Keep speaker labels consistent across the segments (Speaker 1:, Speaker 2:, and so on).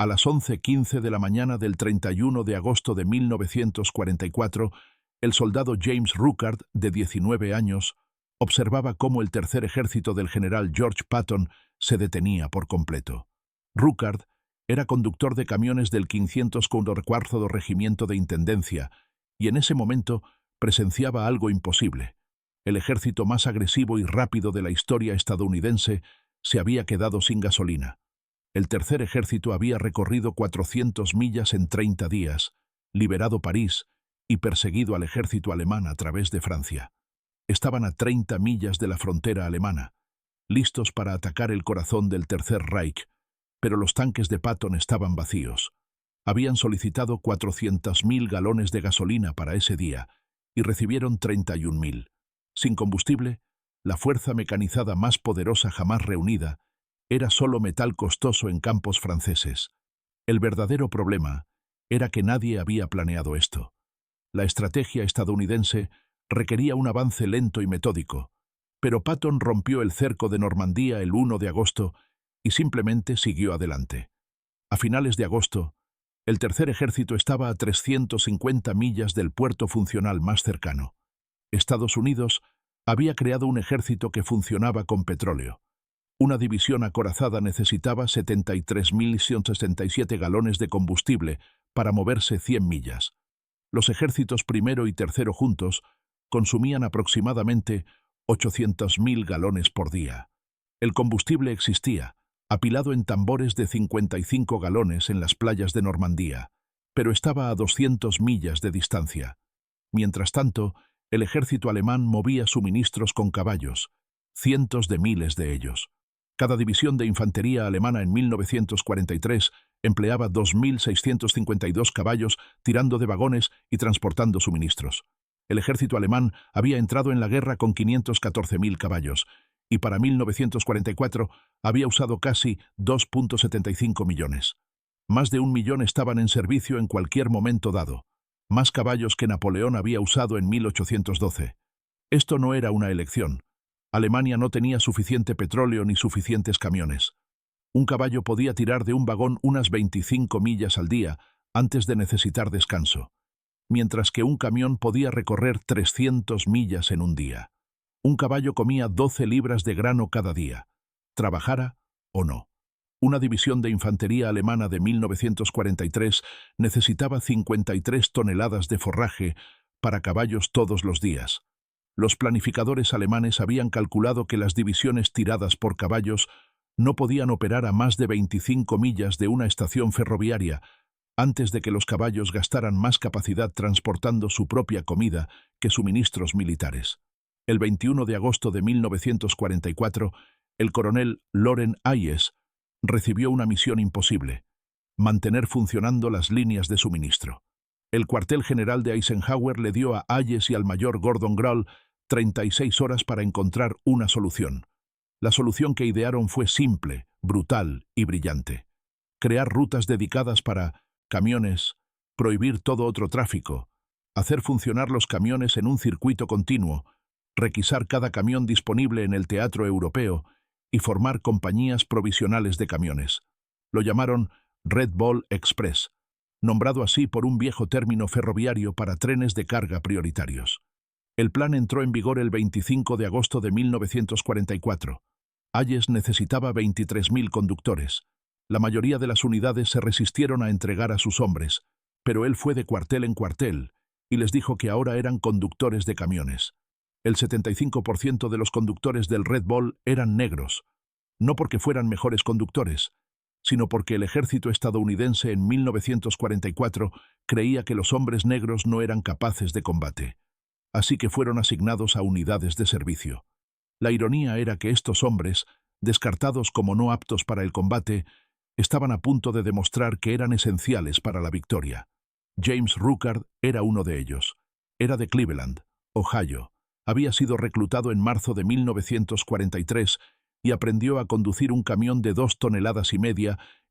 Speaker 1: A las 11:15 de la mañana del 31 de agosto de 1944, el soldado James Ruckard, de 19 años, observaba cómo el tercer ejército del general George Patton se detenía por completo. Ruckard era conductor de camiones del 544 Regimiento de Intendencia y en ese momento presenciaba algo imposible. El ejército más agresivo y rápido de la historia estadounidense se había quedado sin gasolina. El tercer ejército había recorrido 400 millas en 30 días, liberado París y perseguido al ejército alemán a través de Francia. Estaban a 30 millas de la frontera alemana, listos para atacar el corazón del Tercer Reich, pero los tanques de Patton estaban vacíos. Habían solicitado 400.000 galones de gasolina para ese día y recibieron 31.000. Sin combustible, la fuerza mecanizada más poderosa jamás reunida era solo metal costoso en campos franceses. El verdadero problema era que nadie había planeado esto. La estrategia estadounidense requería un avance lento y metódico, pero Patton rompió el cerco de Normandía el 1 de agosto y simplemente siguió adelante. A finales de agosto, el tercer ejército estaba a 350 millas del puerto funcional más cercano. Estados Unidos había creado un ejército que funcionaba con petróleo. Una división acorazada necesitaba 73.167 galones de combustible para moverse 100 millas. Los ejércitos primero y tercero juntos consumían aproximadamente 800.000 galones por día. El combustible existía, apilado en tambores de 55 galones en las playas de Normandía, pero estaba a 200 millas de distancia. Mientras tanto, el ejército alemán movía suministros con caballos, cientos de miles de ellos. Cada división de infantería alemana en 1943 empleaba 2.652 caballos tirando de vagones y transportando suministros. El ejército alemán había entrado en la guerra con 514.000 caballos y para 1944 había usado casi 2.75 millones. Más de 1 millón estaban en servicio en cualquier momento dado, más caballos que Napoleón había usado en 1812. Esto no era una elección. Alemania no tenía suficiente petróleo ni suficientes camiones. Un caballo podía tirar de un vagón unas 25 millas al día antes de necesitar descanso, mientras que un camión podía recorrer 300 millas en un día. Un caballo comía 12 libras de grano cada día, trabajara o no. Una división de infantería alemana de 1943 necesitaba 53 toneladas de forraje para caballos todos los días. Los planificadores alemanes habían calculado que las divisiones tiradas por caballos no podían operar a más de 25 millas de una estación ferroviaria antes de que los caballos gastaran más capacidad transportando su propia comida que suministros militares. El 21 de agosto de 1944, el coronel Loren Hayes recibió una misión imposible: mantener funcionando las líneas de suministro. El cuartel general de Eisenhower le dio a Hayes y al mayor Gordon Groll 36 horas para encontrar una solución. La solución que idearon fue simple, brutal y brillante: crear rutas dedicadas para camiones, prohibir todo otro tráfico, hacer funcionar los camiones en un circuito continuo, requisar cada camión disponible en el teatro europeo y formar compañías provisionales de camiones. Lo llamaron Red Ball Express, nombrado así por un viejo término ferroviario para trenes de carga prioritarios. El plan entró en vigor el 25 de agosto de 1944. Hayes necesitaba 23.000 conductores. La mayoría de las unidades se resistieron a entregar a sus hombres, pero él fue de cuartel en cuartel y les dijo que ahora eran conductores de camiones. El 75% de los conductores del Red Ball eran negros, no porque fueran mejores conductores, sino porque el ejército estadounidense en 1944 creía que los hombres negros no eran capaces de combate. Así que fueron asignados a unidades de servicio. La ironía era que estos hombres, descartados como no aptos para el combate, estaban a punto de demostrar que eran esenciales para la victoria. James Ruckard era uno de ellos. Era de Cleveland, Ohio. Había sido reclutado en marzo de 1943 y aprendió a conducir un camión de 2,5 toneladas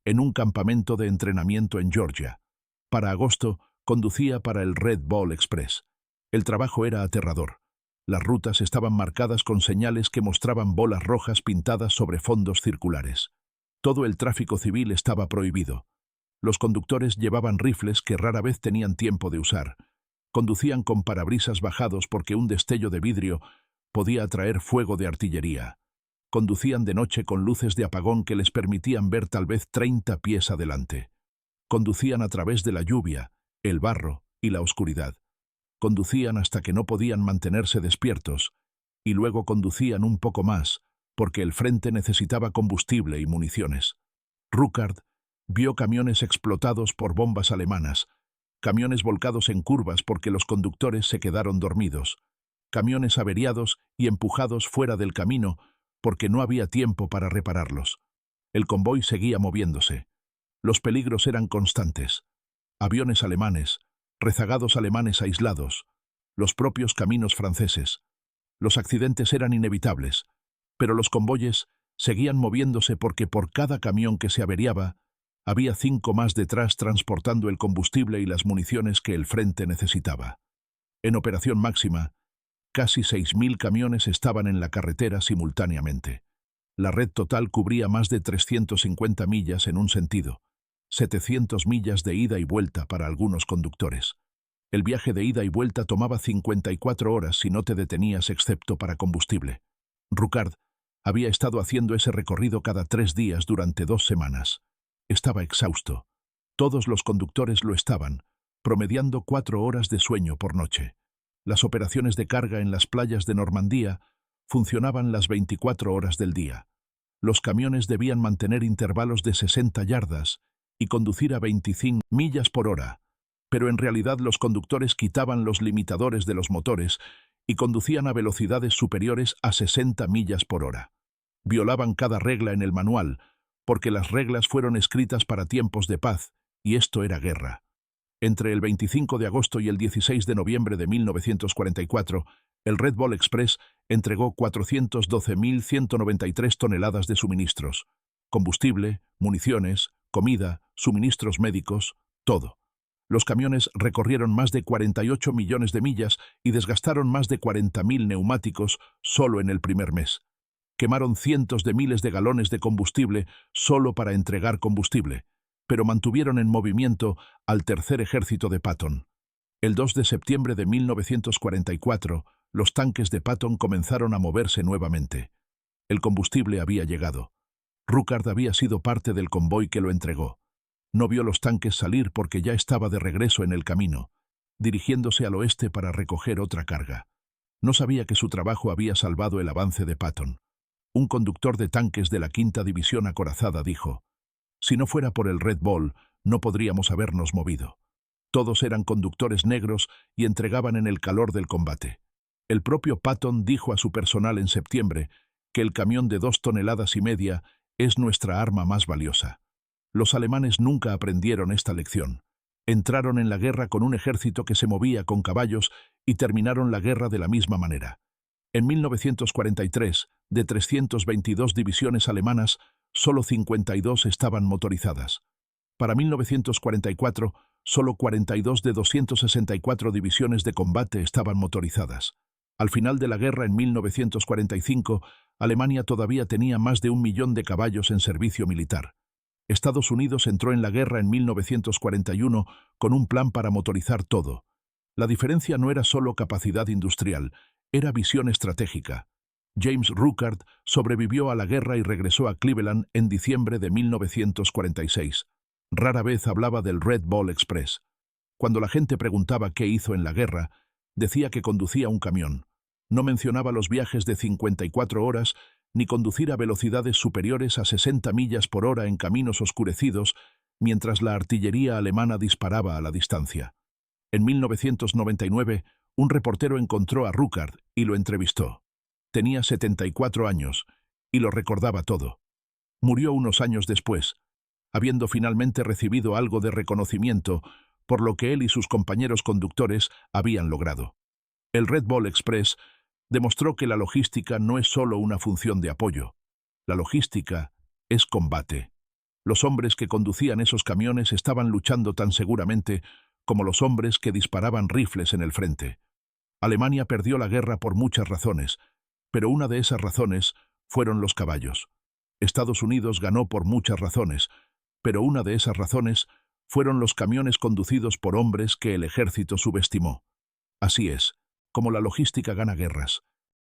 Speaker 1: en un campamento de entrenamiento en Georgia. Para agosto, conducía para el Red Ball Express. El trabajo era aterrador. Las rutas estaban marcadas con señales que mostraban bolas rojas pintadas sobre fondos circulares. Todo el tráfico civil estaba prohibido. Los conductores llevaban rifles que rara vez tenían tiempo de usar. Conducían con parabrisas bajados porque un destello de vidrio podía atraer fuego de artillería. Conducían de noche con luces de apagón que les permitían ver tal vez 30 pies adelante. Conducían a través de la lluvia, el barro y la oscuridad. Conducían hasta que no podían mantenerse despiertos, y luego conducían un poco más, porque el frente necesitaba combustible y municiones. Ruckert vio camiones explotados por bombas alemanas, camiones volcados en curvas porque los conductores se quedaron dormidos, camiones averiados y empujados fuera del camino porque no había tiempo para repararlos. El convoy seguía moviéndose. Los peligros eran constantes. Aviones alemanes, rezagados alemanes aislados, los propios caminos franceses. Los accidentes eran inevitables, pero los convoyes seguían moviéndose porque por cada camión que se averiaba, había 5 más detrás transportando el combustible y las municiones que el frente necesitaba. En operación máxima, casi 6.000 camiones estaban en la carretera simultáneamente. La red total cubría más de 350 millas en un sentido, 700 millas de ida y vuelta para algunos conductores. El viaje de ida y vuelta tomaba 54 horas si no te detenías excepto para combustible. Ruckert había estado haciendo ese recorrido cada 3 días durante 2 semanas. Estaba exhausto. Todos los conductores lo estaban, promediando 4 horas de sueño por noche. Las operaciones de carga en las playas de Normandía funcionaban las 24 horas del día. Los camiones debían mantener intervalos de 60 yardas y conducir a 25 millas por hora, pero en realidad los conductores quitaban los limitadores de los motores y conducían a velocidades superiores a 60 millas por hora. Violaban cada regla en el manual, porque las reglas fueron escritas para tiempos de paz, y esto era guerra. Entre el 25 de agosto y el 16 de noviembre de 1944, el Red Ball Express entregó 412.193 toneladas de suministros, combustible, municiones, comida, suministros médicos, todo. Los camiones recorrieron más de 48 millones de millas y desgastaron más de 40.000 neumáticos solo en el primer mes. Quemaron cientos de miles de galones de combustible solo para entregar combustible, pero mantuvieron en movimiento al tercer ejército de Patton. El 2 de septiembre de 1944, los tanques de Patton comenzaron a moverse nuevamente. El combustible había llegado. Ruckert había sido parte del convoy que lo entregó. No vio los tanques salir porque ya estaba de regreso en el camino, dirigiéndose al oeste para recoger otra carga. No sabía que su trabajo había salvado el avance de Patton. Un conductor de tanques de la 5ª División Acorazada dijo: «Si no fuera por el Red Ball, no podríamos habernos movido». Todos eran conductores negros y entregaban en el calor del combate. El propio Patton dijo a su personal en septiembre que el camión de 2,5 toneladas es nuestra arma más valiosa. Los alemanes nunca aprendieron esta lección. Entraron en la guerra con un ejército que se movía con caballos y terminaron la guerra de la misma manera. En 1943, de 322 divisiones alemanas, solo 52 estaban motorizadas. Para 1944, solo 42 de 264 divisiones de combate estaban motorizadas. Al final de la guerra, en 1945, Alemania todavía tenía más de 1 millón de caballos en servicio militar. Estados Unidos entró en la guerra en 1941 con un plan para motorizar todo. La diferencia no era solo capacidad industrial, era visión estratégica. James Ruckert sobrevivió a la guerra y regresó a Cleveland en diciembre de 1946. Rara vez hablaba del Red Ball Express. Cuando la gente preguntaba qué hizo en la guerra, decía que conducía un camión. No mencionaba los viajes de 54 horas ni conducir a velocidades superiores a 60 millas por hora en caminos oscurecidos mientras la artillería alemana disparaba a la distancia. En 1999, un reportero encontró a Ruckert y lo entrevistó. Tenía 74 años y lo recordaba todo. Murió unos años después, habiendo finalmente recibido algo de reconocimiento por lo que él y sus compañeros conductores habían logrado. El Red Ball Express demostró que la logística no es solo una función de apoyo. La logística es combate. Los hombres que conducían esos camiones estaban luchando tan seguramente como los hombres que disparaban rifles en el frente. Alemania perdió la guerra por muchas razones, pero una de esas razones fueron los caballos. Estados Unidos ganó por muchas razones, pero una de esas razones fueron los camiones conducidos por hombres que el ejército subestimó. Así es, como la logística gana guerras.